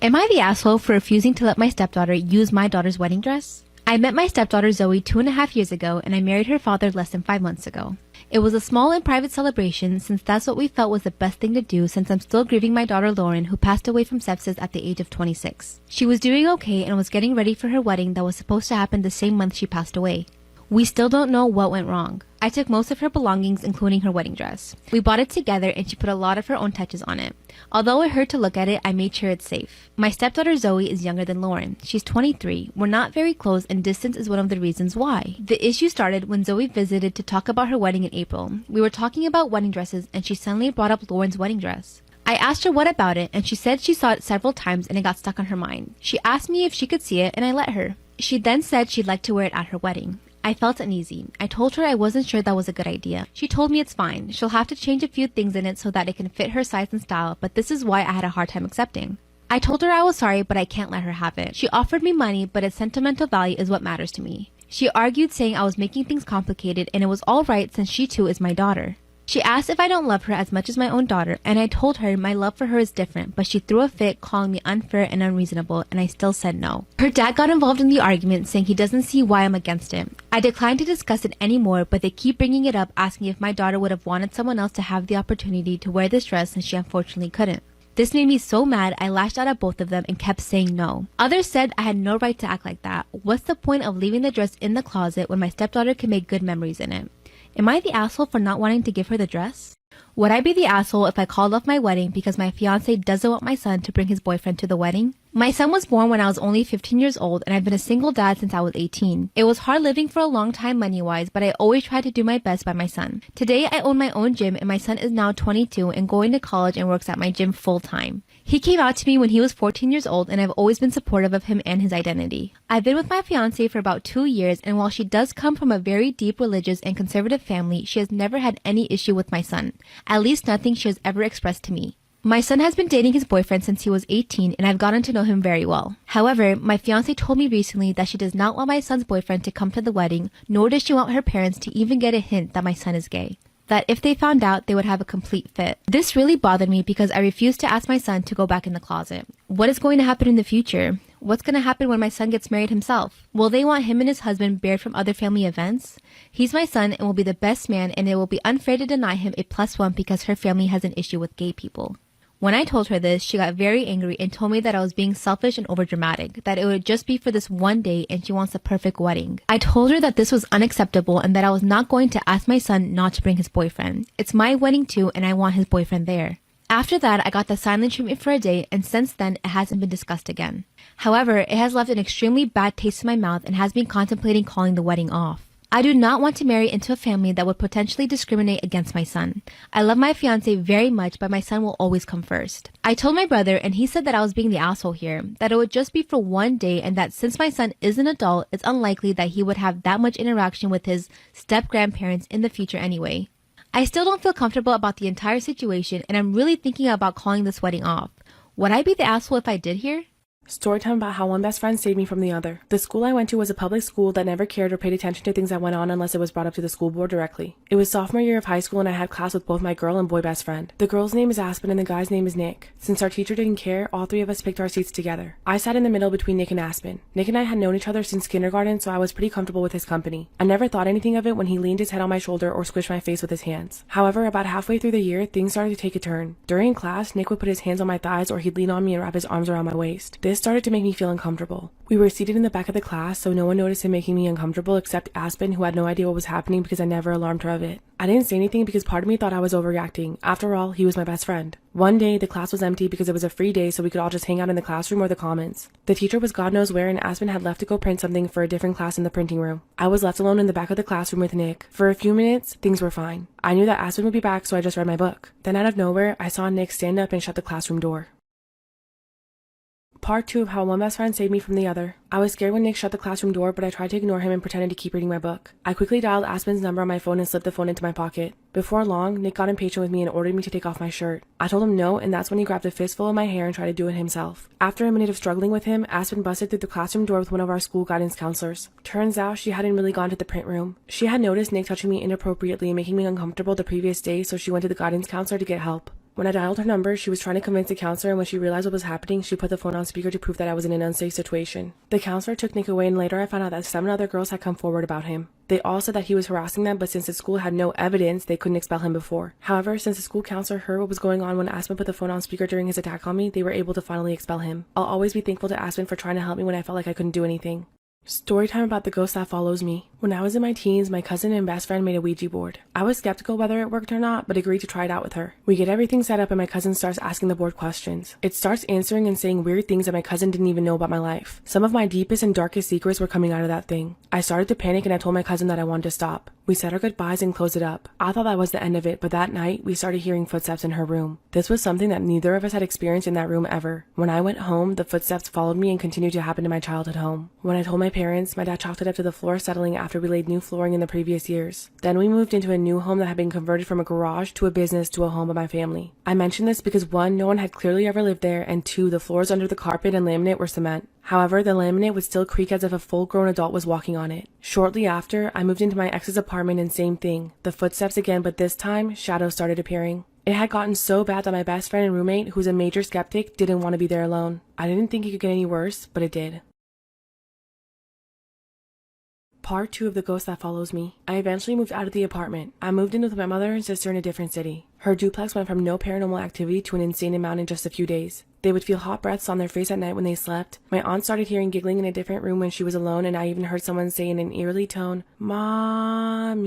Am I the asshole for refusing to let my stepdaughter use my daughter's wedding dress? I met my stepdaughter Zoe 2.5 years ago, and I married her father less than 5 months ago. It was a small and private celebration since that's what we felt was the best thing to do since I'm still grieving my daughter Lauren, who passed away from sepsis at the age of 26. She was doing okay and was getting ready for her wedding that was supposed to happen the same month she passed away. We still don't know what went wrong. I took most of her belongings, including her wedding dress. We bought it together and she put a lot of her own touches on it. Although it hurt to look at it, I made sure it's safe. My stepdaughter Zoe is younger than Lauren. She's 23. We're not very close and distance is one of the reasons why. The issue started when Zoe visited to talk about her wedding in April. We were talking about wedding dresses and she suddenly brought up Lauren's wedding dress. I asked her what about it and she said she saw it several times and it got stuck on her mind. She asked me if she could see it and I let her. She then said she'd like to wear it at her wedding. I felt uneasy. I told her I wasn't sure that was a good idea. She told me it's fine. She'll have to change a few things in it so that it can fit her size and style, but this is why I had a hard time accepting. I told her I was sorry, but I can't let her have it. She offered me money, but its sentimental value is what matters to me. She argued, saying I was making things complicated and it was all right since she too is my daughter. She asked if I don't love her as much as my own daughter, and I told her my love for her is different, but she threw a fit calling me unfair and unreasonable, and I still said no. Her dad got involved in the argument, saying he doesn't see why I'm against it. I declined to discuss it anymore, but they keep bringing it up, asking if my daughter would have wanted someone else to have the opportunity to wear this dress since she unfortunately couldn't. This made me so mad, I lashed out at both of them and kept saying no. Others said I had no right to act like that. What's the point of leaving the dress in the closet when my stepdaughter can make good memories in it? Am I the asshole for not wanting to give her the dress? Would I be the asshole if I called off my wedding because my fiance doesn't want my son to bring his boyfriend to the wedding? My son was born when I was only 15 years old and I've been a single dad since I was 18. It was hard living for a long time money-wise, but I always tried to do my best by my son. Today I own my own gym and my son is now 22 and going to college and works at my gym full-time. He came out to me when he was 14 years old and I've always been supportive of him and his identity. I've been with my fiance for about 2 years and while she does come from a very deep religious and conservative family, she has never had any issue with my son. At least nothing she has ever expressed to me. My son has been dating his boyfriend since he was 18 and I've gotten to know him very well. However, my fiance told me recently that she does not want my son's boyfriend to come to the wedding, nor does she want her parents to even get a hint that my son is gay. That if they found out, they would have a complete fit. This really bothered me because I refused to ask my son to go back in the closet. What is going to happen in the future? What's going to happen when my son gets married himself? Will they want him and his husband barred from other family events? He's my son and will be the best man, and it will be unfair to deny him a +1 because her family has an issue with gay people. When I told her this, she got very angry and told me that I was being selfish and overdramatic, that it would just be for this one day and she wants a perfect wedding. I told her that this was unacceptable and that I was not going to ask my son not to bring his boyfriend. It's my wedding too and I want his boyfriend there. After that, I got the silent treatment for a day and since then, it hasn't been discussed again. However, it has left an extremely bad taste in my mouth and has been contemplating calling the wedding off. I do not want to marry into a family that would potentially discriminate against my son. I love my fiance very much, but my son will always come first. I told my brother and he said that I was being the asshole here, that it would just be for one day and that since my son is an adult, it's unlikely that he would have that much interaction with his step-grandparents in the future anyway. I still don't feel comfortable about the entire situation and I'm really thinking about calling this wedding off. Would I be the asshole if I did here? Storytime about how one best friend saved me from the other. The school I went to was a public school that never cared or paid attention to things that went on unless it was brought up to the school board directly. It was sophomore year of high school and I had class with both my girl and boy best friend. The girl's name is Aspen and the guy's name is Nick. Since our teacher didn't care, all three of us picked our seats together. I sat in the middle between Nick and Aspen. Nick and I had known each other since kindergarten, so I was pretty comfortable with his company. I never thought anything of it when he leaned his head on my shoulder or squished my face with his hands. However, about halfway through the year, things started to take a turn. During class, Nick would put his hands on my thighs or he'd lean on me and wrap his arms around my waist. This started to make me feel uncomfortable. We were seated in the back of the class, so no one noticed him making me uncomfortable except Aspen, who had no idea what was happening because I never alarmed her of it. I didn't say anything because part of me thought I was overreacting. After all, he was my best friend. One day, the class was empty because it was a free day, so we could all just hang out in the classroom or the commons. The teacher was God knows where, and Aspen had left to go print something for a different class in the printing room. I was left alone in the back of the classroom with Nick. For a few minutes, things were fine. I knew that Aspen would be back, so I just read my book. Then out of nowhere, I saw Nick stand up and shut the classroom door. Part 2 of how one best friend saved me from the other. I was scared when Nick shut the classroom door, but I tried to ignore him and pretended to keep reading my book. I quickly dialed Aspen's number on my phone and slipped the phone into my pocket. Before long, Nick got impatient with me and ordered me to take off my shirt. I told him no, and that's when he grabbed a fistful of my hair and tried to do it himself. After a minute of struggling with him, Aspen busted through the classroom door with one of our school guidance counselors. Turns out she hadn't really gone to the print room. She had noticed Nick touching me inappropriately and making me uncomfortable the previous day, so she went to the guidance counselor to get help. When I dialed her number, she was trying to convince the counselor, and when she realized what was happening, she put the phone on speaker to prove that I was in an unsafe situation. The counselor took Nick away, and later I found out that 7 other girls had come forward about him. They all said that he was harassing them, but since the school had no evidence, they couldn't expel him before. However, since the school counselor heard what was going on when Aspen put the phone on speaker during his attack on me, they were able to finally expel him. I'll always be thankful to Aspen for trying to help me when I felt like I couldn't do anything. Storytime about the ghost that follows me. When I was in my teens, my cousin and best friend made a Ouija board. I was skeptical whether it worked or not, but agreed to try it out with her. We get everything set up and my cousin starts asking the board questions. It starts answering and saying weird things that my cousin didn't even know about my life. Some of my deepest and darkest secrets were coming out of that thing. I started to panic and I told my cousin that I wanted to stop. We said our goodbyes and closed it up. I thought that was the end of it, but that night, we started hearing footsteps in her room. This was something that neither of us had experienced in that room ever. When I went home, the footsteps followed me and continued to happen to my childhood home. When I told my parents, my dad chalked it up to the floor settling after we laid new flooring in the previous years. Then we moved into a new home that had been converted from a garage to a business to a home by my family. I mention this because 1, no one had clearly ever lived there, and 2, the floors under the carpet and laminate were cement. However, the laminate would still creak as if a full-grown adult was walking on it. Shortly after, I moved into my ex's apartment and same thing. The footsteps again, but this time, shadows started appearing. It had gotten so bad that my best friend and roommate, who's a major skeptic, didn't want to be there alone. I didn't think it could get any worse, but it did. Part 2 of the ghost that follows me. I eventually moved out of the apartment. I moved in with my mother and sister in a different city. Her duplex went from no paranormal activity to an insane amount in just a few days. They would feel hot breaths on their face at night when they slept. My aunt started hearing giggling in a different room when she was alone, and I even heard someone say in an eerily tone, "Mommy,"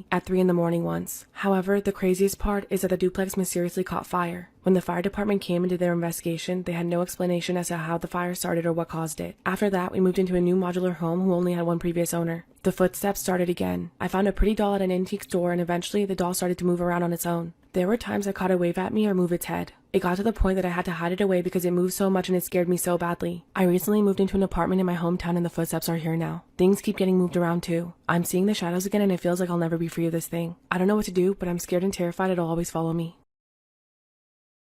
at 3 in the morning once. However, the craziest part is that the duplex mysteriously caught fire. When the fire department came and did their investigation, they had no explanation as to how the fire started or what caused it. After that, we moved into a new modular home who only had one previous owner. The footsteps started again. I found a pretty doll at an antique store, and eventually the doll started to move around on its own. There were times I caught it wave at me or move its head. It got to the point that I had to hide it away because it moved so much and it scared me so badly. I recently moved into an apartment in my hometown and the footsteps are here now. Things keep getting moved around too. I'm seeing the shadows again and it feels like I'll never be free of this thing. I don't know what to do, but I'm scared and terrified it'll always follow me.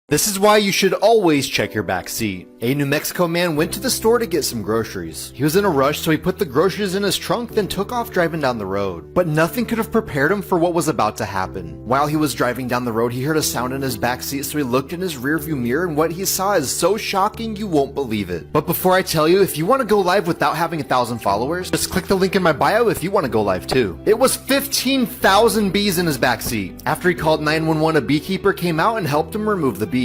This is why you should always check your back seat. A New Mexico man went to the store to get some groceries. He was in a rush, so he put the groceries in his trunk, then took off driving down the road. But nothing could have prepared him for what was about to happen. While he was driving down the road, he heard a sound in his back seat, so he looked in his rearview mirror, and what he saw is so shocking you won't believe it. But before I tell you, if you want to go live without having 1,000 followers, just click the link in my bio if you want to go live too. It was 15,000 bees in his back seat. After he called 911, a beekeeper came out and helped him remove the bees.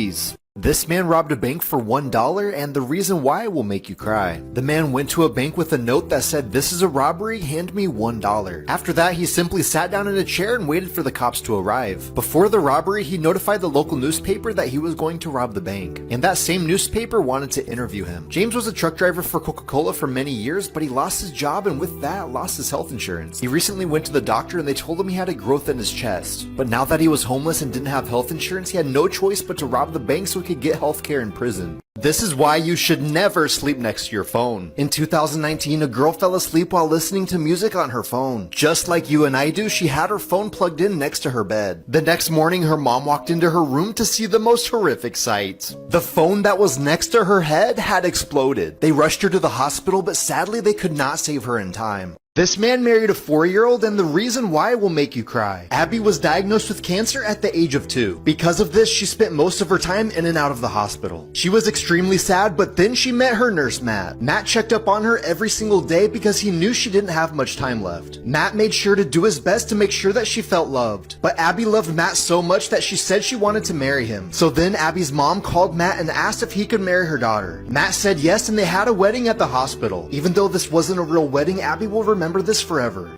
This man robbed a bank for $1, and the reason why will make you cry. The man went to a bank with a note that said, "This is a robbery, hand me $1. After that, he simply sat down in a chair and waited for the cops to arrive. Before the robbery, he notified the local newspaper that he was going to rob the bank, and that same newspaper wanted to interview him. James was a truck driver for Coca-Cola for many years, but he lost his job and with that, lost his health insurance. He recently went to the doctor and they told him he had a growth in his chest. But now that he was homeless and didn't have health insurance, he had no choice but to rob the bank so he could get health care in prison. This is why you should never sleep next to your phone. In 2019, a girl fell asleep while listening to music on her phone. Just like you and I do, she had her phone plugged in next to her bed. The next morning, her mom walked into her room to see the most horrific sight. The phone that was next to her head had exploded. They rushed her to the hospital, but sadly they could not save her in time. This man married a 4-year-old, and the reason why will make you cry. Abby was diagnosed with cancer at the age of 2. Because of this, she spent most of her time in and out of the hospital. She was extremely sad, but then she met her nurse, Matt. Matt checked up on her every single day because he knew she didn't have much time left. Matt made sure to do his best to make sure that she felt loved. But Abby loved Matt so much that she said she wanted to marry him. So then Abby's mom called Matt and asked if he could marry her daughter. Matt said yes, and they had a wedding at the hospital. Even though this wasn't a real wedding, Abby will remember this forever.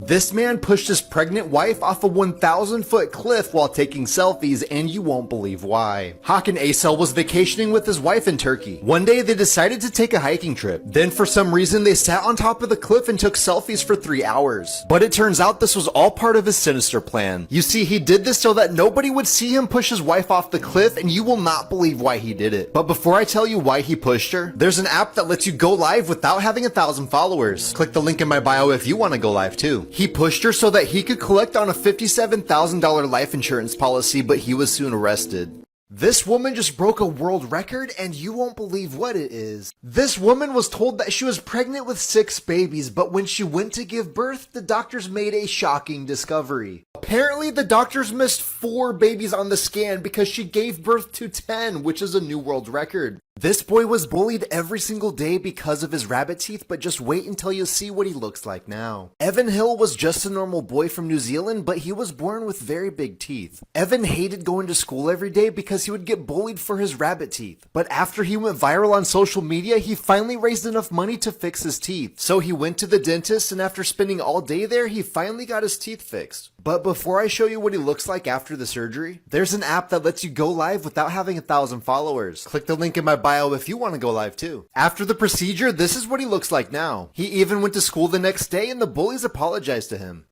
This man pushed his pregnant wife off a 1,000-foot cliff while taking selfies, and you won't believe why. Hakan Aysel was vacationing with his wife in Turkey. One day they decided to take a hiking trip. Then for some reason they sat on top of the cliff and took selfies for 3 hours. But it turns out this was all part of his sinister plan. You see, he did this so that nobody would see him push his wife off the cliff, and you will not believe why he did it. But before I tell you why he pushed her, there's an app that lets you go live without having 1,000 followers. Click the link in my bio if you want to go live too. He pushed her so that he could collect on a $57,000 life insurance policy, but he was soon arrested. This woman just broke a world record, and you won't believe what it is. This woman was told that she was pregnant with 6 babies, but when she went to give birth, the doctors made a shocking discovery. Apparently, the doctors missed 4 babies on the scan because she gave birth to 10, which is a new world record. This boy was bullied every single day because of his rabbit teeth, but just wait until you see what he looks like now. Evan Hill was just a normal boy from New Zealand, but he was born with very big teeth. Evan hated going to school every day because he would get bullied for his rabbit teeth. But after he went viral on social media, he finally raised enough money to fix his teeth. So he went to the dentist, and after spending all day there, he finally got his teeth fixed. But before I show you what he looks like after the surgery, there's an app that lets you go live without having 1,000 followers. Click the link in my bio if you want to go live too. After the procedure, this is what he looks like now. He even went to school the next day and the bullies apologized to him.